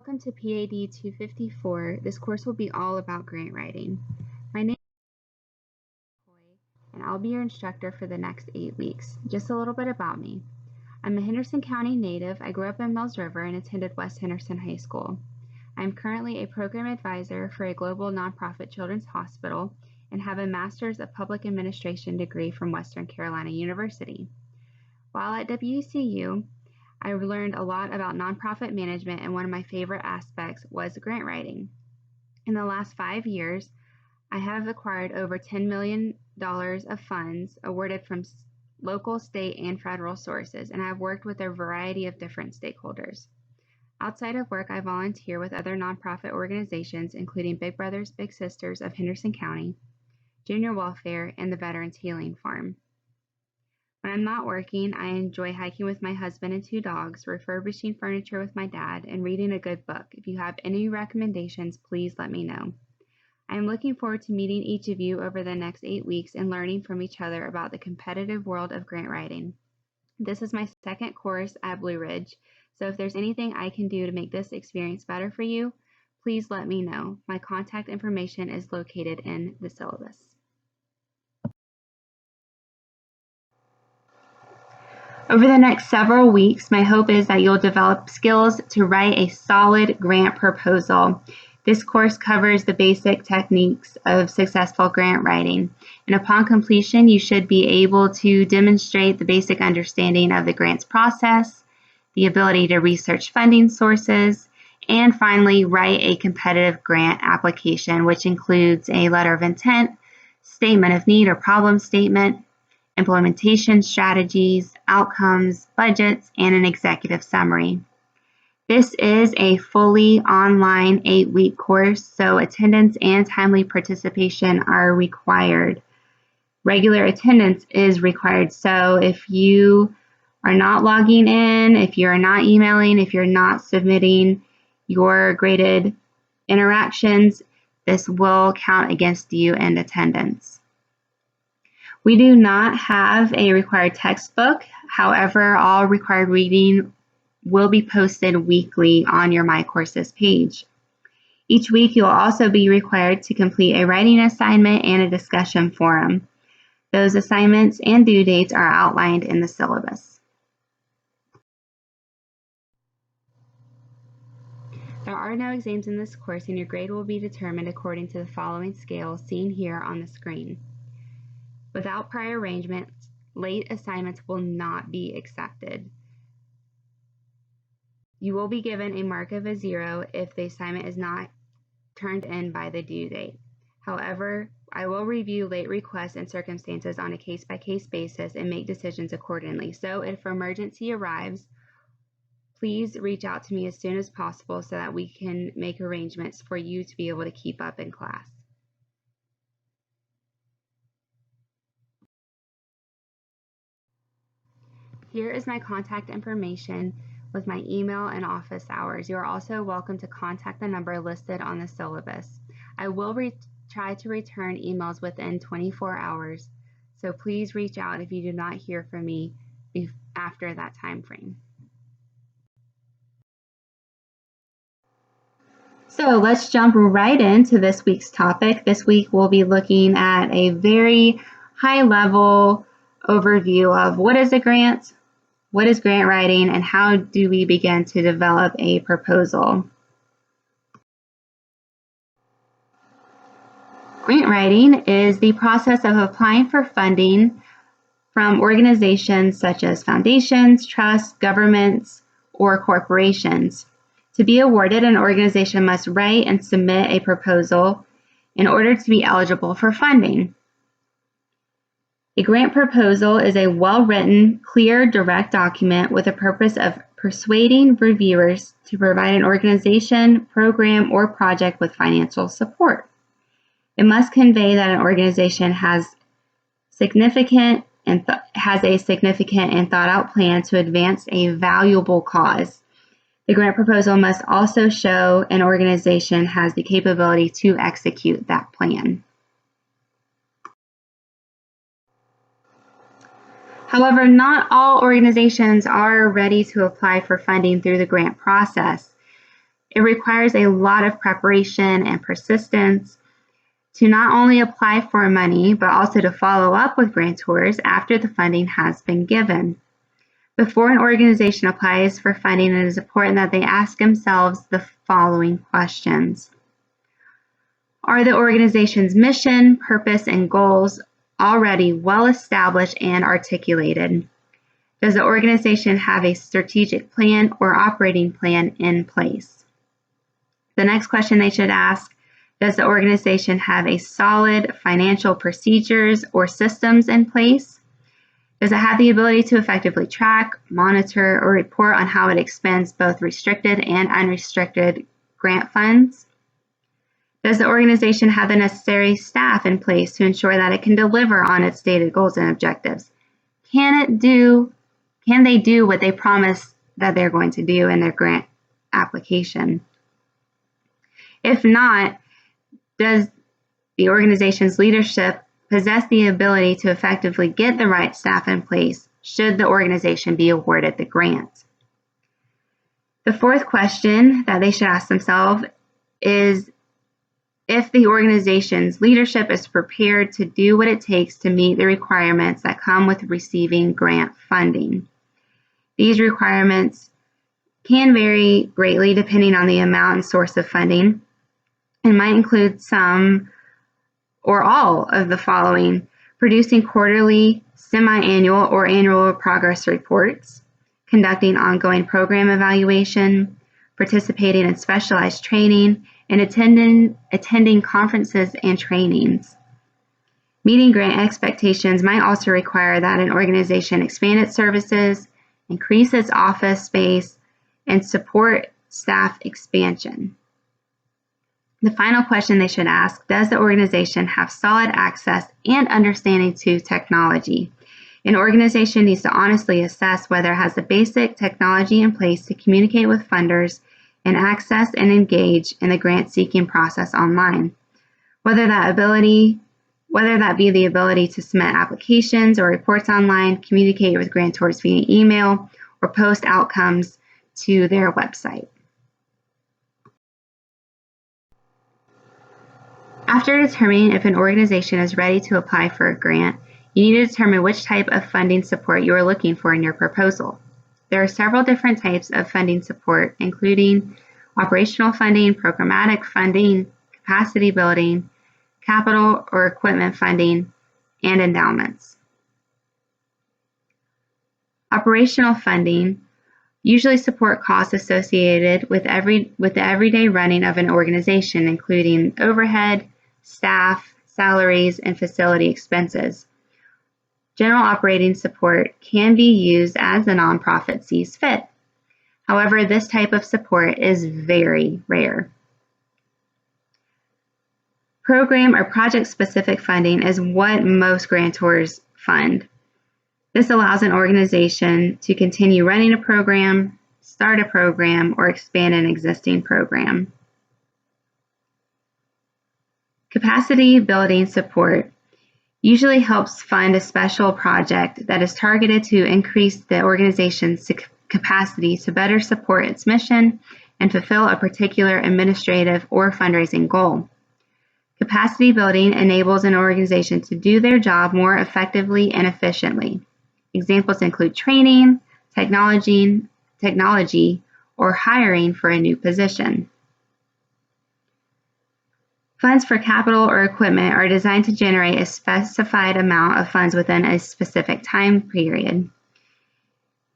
Welcome to PAD 254. This course will be all about grant writing. My name is Coy, and I'll be your instructor for the next 8 weeks. Just a little bit about me. I'm a Henderson County native. I grew up in Mills River and attended West Henderson High School. I'm currently a program advisor for a global nonprofit children's hospital and have a Master's of Public Administration degree from Western Carolina University. While at WCU, I learned a lot about nonprofit management, and one of my favorite aspects was grant writing. In the last 5 years, I have acquired over $10 million of funds awarded from local, state, and federal sources, and I've worked with a variety of different stakeholders. Outside of work, I volunteer with other nonprofit organizations, including Big Brothers Big Sisters of Henderson County, Junior Welfare, and the Veterans Healing Farm. When I'm not working, I enjoy hiking with my husband and 2 dogs, refurbishing furniture with my dad, and reading a good book. If you have any recommendations, please let me know. I am looking forward to meeting each of you over the next 8 weeks and learning from each other about the competitive world of grant writing. This is my second course at Blue Ridge, so if there's anything I can do to make this experience better for you, please let me know. My contact information is located in the syllabus. Over the next several weeks, my hope is that you'll develop skills to write a solid grant proposal. This course covers the basic techniques of successful grant writing, and upon completion, you should be able to demonstrate the basic understanding of the grants process, the ability to research funding sources, and finally, write a competitive grant application, which includes a letter of intent, statement of need or problem statement, implementation strategies, outcomes, budgets, and an executive summary. This is a fully online 8-week course, so attendance and timely participation are required. Regular attendance is required, so if you are not logging in, if you're not emailing, if you're not submitting your graded interactions, this will count against you in attendance. We do not have a required textbook. However, all required reading will be posted weekly on your My Courses page. Each week, you'll also be required to complete a writing assignment and a discussion forum. Those assignments and due dates are outlined in the syllabus. There are no exams in this course, and your grade will be determined according to the following scales seen here on the screen. Without prior arrangements, late assignments will not be accepted. You will be given a mark of a 0 if the assignment is not turned in by the due date. However, I will review late requests and circumstances on a case-by-case basis and make decisions accordingly. So if an emergency arrives, please reach out to me as soon as possible so that we can make arrangements for you to be able to keep up in class. Here is my contact information with my email and office hours. You are also welcome to contact the number listed on the syllabus. I will try to return emails within 24 hours, so please reach out if you do not hear from me after that time frame. So let's jump right into this week's topic. This week we'll be looking at a very high-level overview of what is a grant, what is grant writing, and how do we begin to develop a proposal? Grant writing is the process of applying for funding from organizations such as foundations, trusts, governments, or corporations. To be awarded, an organization must write and submit a proposal in order to be eligible for funding. A grant proposal is a well-written, clear, direct document with the purpose of persuading reviewers to provide an organization, program, or project with financial support. It must convey that an organization has a significant and thought-out plan to advance a valuable cause. The grant proposal must also show an organization has the capability to execute that plan. However, not all organizations are ready to apply for funding through the grant process. It requires a lot of preparation and persistence to not only apply for money, but also to follow up with grantors after the funding has been given. Before an organization applies for funding, it is important that they ask themselves the following questions. Are the organization's mission, purpose, and goals already well established and articulated? Does the organization have a strategic plan or operating plan in place? The next question they should ask, does the organization have a solid financial procedures or systems in place? Does it have the ability to effectively track, monitor, or report on how it expends both restricted and unrestricted grant funds? Does the organization have the necessary staff in place to ensure that it can deliver on its stated goals and objectives? Can they do what they promise that they're going to do in their grant application? If not, does the organization's leadership possess the ability to effectively get the right staff in place should the organization be awarded the grant? The fourth question that they should ask themselves is if the organization's leadership is prepared to do what it takes to meet the requirements that come with receiving grant funding. These requirements can vary greatly depending on the amount and source of funding, and might include some or all of the following: producing quarterly, semi-annual, or annual progress reports, conducting ongoing program evaluation, participating in specialized training, and attending conferences and trainings. Meeting grant expectations might also require that an organization expand its services, increase its office space, and support staff expansion. The final question they should ask, does the organization have solid access and understanding to technology? An organization needs to honestly assess whether it has the basic technology in place to communicate with funders and access and engage in the grant-seeking process online. Whether that be the ability to submit applications or reports online, communicate with grantors via email, or post outcomes to their website. After determining if an organization is ready to apply for a grant, you need to determine which type of funding support you are looking for in your proposal. There are several different types of funding support, including operational funding, programmatic funding, capacity building, capital or equipment funding, and endowments. Operational funding usually support costs associated with the everyday running of an organization, including overhead, staff, salaries, and facility expenses. General operating support can be used as the nonprofit sees fit. However, this type of support is very rare. Program or project-specific funding is what most grantors fund. This allows an organization to continue running a program, start a program, or expand an existing program. Capacity building support usually helps fund a special project that is targeted to increase the organization's capacity to better support its mission and fulfill a particular administrative or fundraising goal. Capacity building enables an organization to do their job more effectively and efficiently. Examples include training, technology, or hiring for a new position. Funds for capital or equipment are designed to generate a specified amount of funds within a specific time period.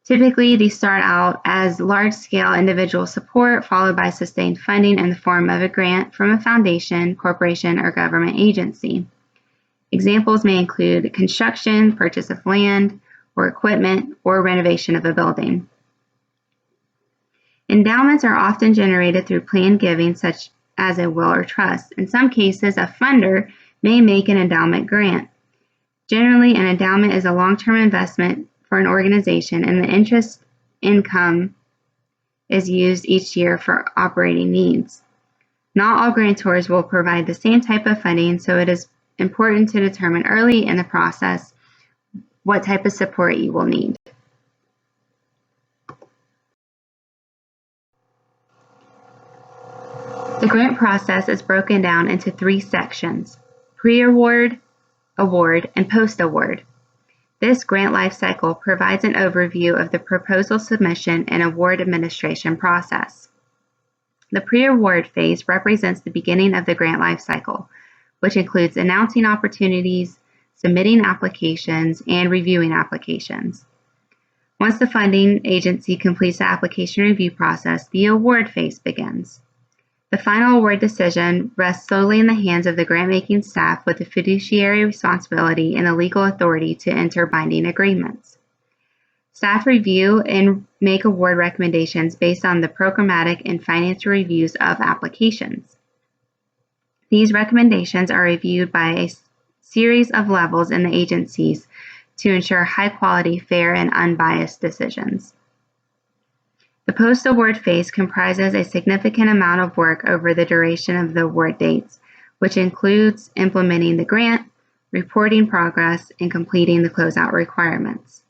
Typically, these start out as large-scale individual support, followed by sustained funding in the form of a grant from a foundation, corporation, or government agency. Examples may include construction, purchase of land or equipment, or renovation of a building. Endowments are often generated through planned giving, such as a will or trust. In some cases, a funder may make an endowment grant. Generally, an endowment is a long-term investment for an organization, and the interest income is used each year for operating needs. Not all grantors will provide the same type of funding, so it is important to determine early in the process what type of support you will need. The grant process is broken down into 3 sections: pre-award, award, and post-award. This grant life cycle provides an overview of the proposal submission and award administration process. The pre-award phase represents the beginning of the grant life cycle, which includes announcing opportunities, submitting applications, and reviewing applications. Once the funding agency completes the application review process, the award phase begins. The final award decision rests solely in the hands of the grant-making staff with the fiduciary responsibility and the legal authority to enter binding agreements. Staff review and make award recommendations based on the programmatic and financial reviews of applications. These recommendations are reviewed by a series of levels in the agencies to ensure high-quality, fair, and unbiased decisions. The post-award phase comprises a significant amount of work over the duration of the award dates, which includes implementing the grant, reporting progress, and completing the closeout requirements.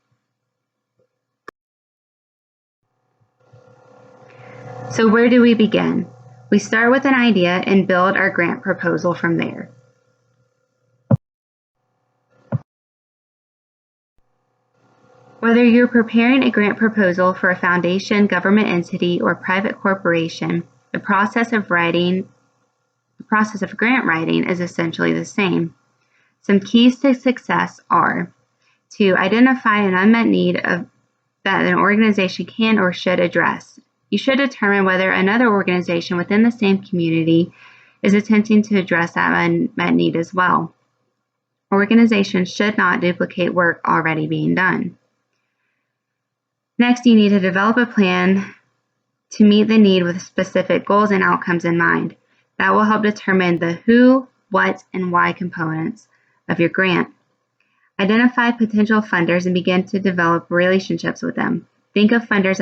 So where do we begin? We start with an idea and build our grant proposal from there. Whether you're preparing a grant proposal for a foundation, government entity, or private corporation, the process of grant writing is essentially the same. Some keys to success are to identify an unmet need that an organization can or should address. You should determine whether another organization within the same community is attempting to address that unmet need as well. Organizations should not duplicate work already being done. Next, you need to develop a plan to meet the need with specific goals and outcomes in mind. That will help determine the who, what, and why components of your grant. Identify potential funders and begin to develop relationships with them. Think of funders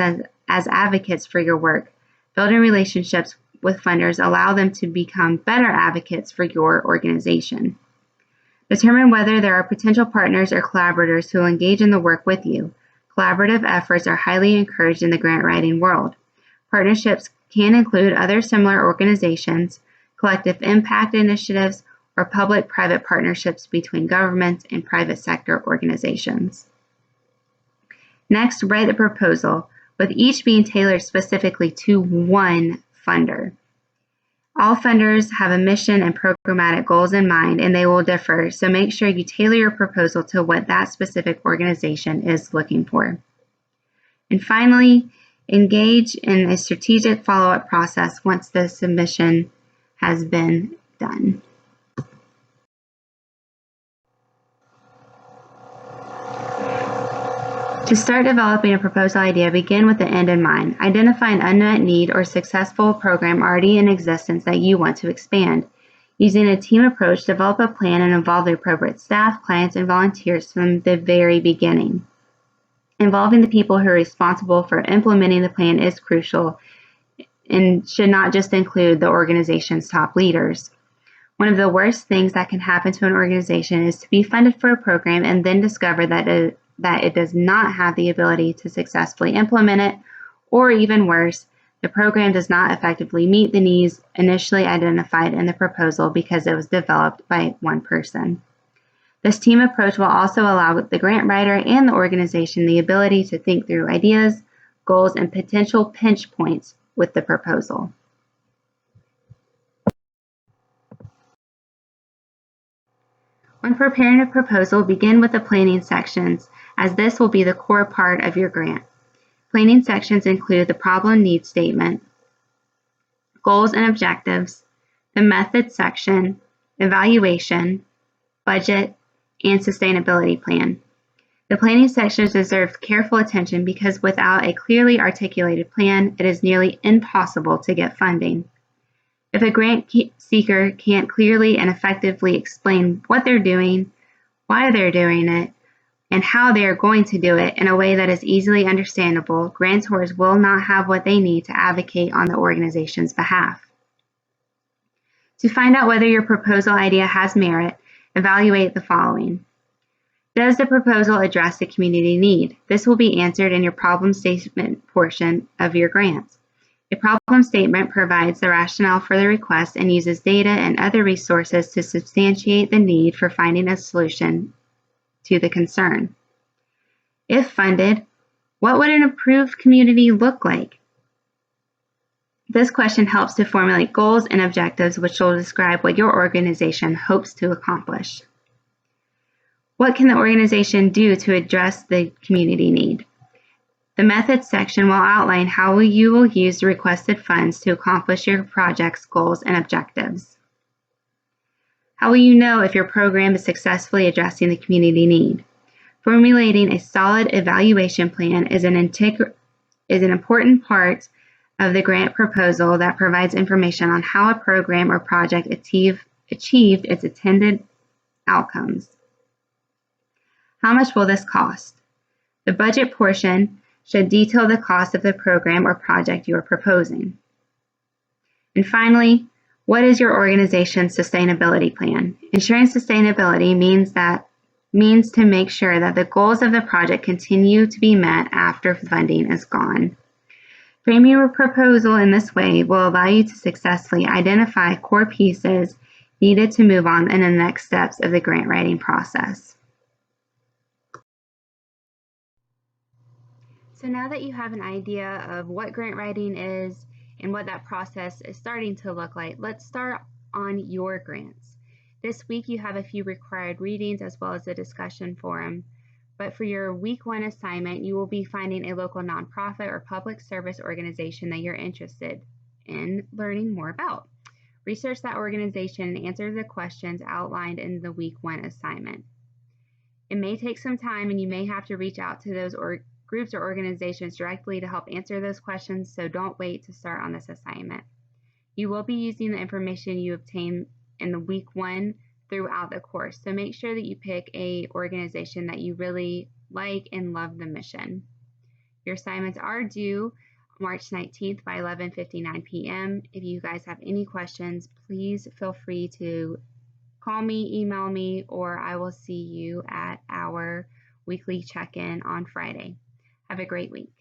as advocates for your work. Building relationships with funders allow them to become better advocates for your organization. Determine whether there are potential partners or collaborators who will engage in the work with you. Collaborative efforts are highly encouraged in the grant writing world. Partnerships can include other similar organizations, collective impact initiatives, or public-private partnerships between governments and private sector organizations. Next, write the proposal, with each being tailored specifically to one funder. All funders have a mission and programmatic goals in mind, and they will differ, so make sure you tailor your proposal to what that specific organization is looking for. And finally, engage in a strategic follow-up process once the submission has been done. To start developing a proposal idea, begin with the end in mind. Identify an unmet need or successful program already in existence that you want to expand. Using a team approach, develop a plan and involve the appropriate staff, clients, and volunteers from the very beginning. Involving the people who are responsible for implementing the plan is crucial and should not just include the organization's top leaders. One of the worst things that can happen to an organization is to be funded for a program and then discover that it does not have the ability to successfully implement it, or even worse, the program does not effectively meet the needs initially identified in the proposal because it was developed by one person. This team approach will also allow the grant writer and the organization the ability to think through ideas, goals, and potential pinch points with the proposal. When preparing a proposal, begin with the planning sections, as this will be the core part of your grant. Planning sections include the problem need statement, goals and objectives, the method section, evaluation, budget, and sustainability plan. The planning section deserves careful attention because without a clearly articulated plan, it is nearly impossible to get funding. If a grant seeker can't clearly and effectively explain what they're doing, why they're doing it, and how they are going to do it in a way that is easily understandable, grantors will not have what they need to advocate on the organization's behalf. To find out whether your proposal idea has merit, evaluate the following. Does the proposal address the community need? This will be answered in your problem statement portion of your grants. A problem statement provides the rationale for the request and uses data and other resources to substantiate the need for finding a solution to the concern. If funded, what would an improved community look like? This question helps to formulate goals and objectives which will describe what your organization hopes to accomplish. What can the organization do to address the community need? The methods section will outline how you will use the requested funds to accomplish your project's goals and objectives. How will you know if your program is successfully addressing the community need? Formulating a solid evaluation plan is an important part of the grant proposal that provides information on how a program or project achieved its intended outcomes. How much will this cost? The budget portion should detail the cost of the program or project you are proposing. And finally, what is your organization's sustainability plan? Ensuring sustainability means to make sure that the goals of the project continue to be met after funding is gone. Framing your proposal in this way will allow you to successfully identify core pieces needed to move on in the next steps of the grant writing process. So now that you have an idea of what grant writing is and what that process is starting to look like, let's start on your grants. This week you have a few required readings as well as a discussion forum. But for your week 1 assignment, you will be finding a local nonprofit or public service organization that you're interested in learning more about. Research that organization and answer the questions outlined in the week 1 assignment. It may take some time and you may have to reach out to those groups or organizations directly to help answer those questions, so don't wait to start on this assignment. You will be using the information you obtain in the week 1 throughout the course, so make sure that you pick an organization that you really like and love the mission. Your assignments are due March 19th by 11:59 p.m. If you guys have any questions, please feel free to call me, email me, or I will see you at our weekly check-in on Friday. Have a great week.